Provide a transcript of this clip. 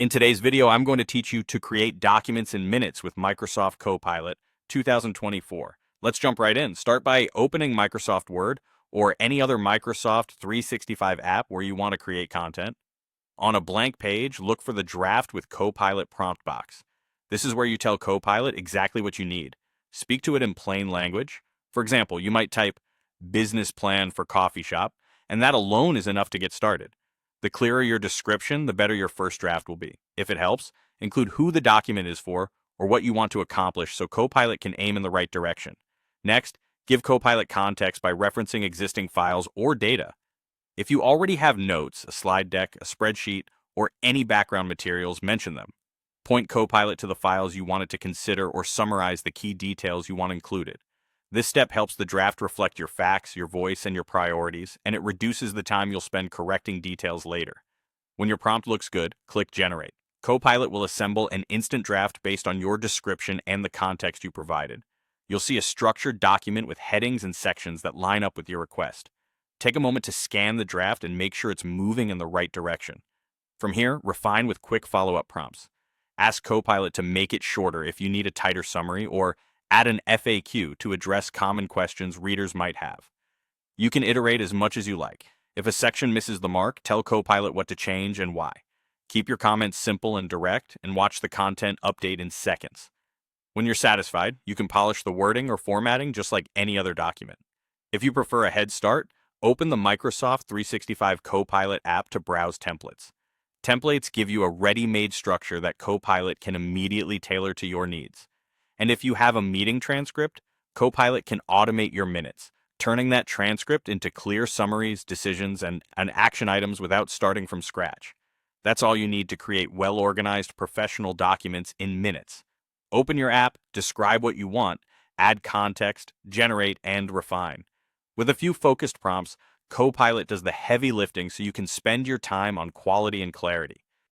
In today's video, I'm going to teach you to create documents in minutes with Microsoft Copilot 2024. Let's jump right in. Start by opening Microsoft Word or any other Microsoft 365 app where you want to create content. On a blank page, look for the Draft with Copilot prompt box. This is where you tell Copilot exactly what you need. Speak to it in plain language. For example, you might type business plan for coffee shop, and that alone is enough to get started. The clearer your description, the better your first draft will be. If it helps, include who the document is for or what you want to accomplish so Copilot can aim in the right direction. Next, give Copilot context by referencing existing files or data. If you already have notes, a slide deck, a spreadsheet, or any background materials, mention them. Point Copilot to the files you want it to consider or summarize the key details you want included. This step helps the draft reflect your facts, your voice, and your priorities, and it reduces the time you'll spend correcting details later. When your prompt looks good, click Generate. Copilot will assemble an instant draft based on your description and the context you provided. You'll see a structured document with headings and sections that line up with your request. Take a moment to scan the draft and make sure it's moving in the right direction. From here, refine with quick follow-up prompts. Ask Copilot to make it shorter if you need a tighter summary, or add an FAQ to address common questions readers might have. You can iterate as much as you like. If a section misses the mark, tell Copilot what to change and why. Keep your comments simple and direct, and watch the content update in seconds. When you're satisfied, you can polish the wording or formatting just like any other document. If you prefer a head start, open the Microsoft 365 Copilot app to browse templates. Templates give you a ready-made structure that Copilot can immediately tailor to your needs. And if you have a meeting transcript, Copilot can automate your minutes, turning that transcript into clear summaries, decisions, and action items without starting from scratch. That's all you need to create well-organized professional documents in minutes. Open your app, describe what you want, add context, generate, and refine. With a few focused prompts, Copilot does the heavy lifting so you can spend your time on quality and clarity.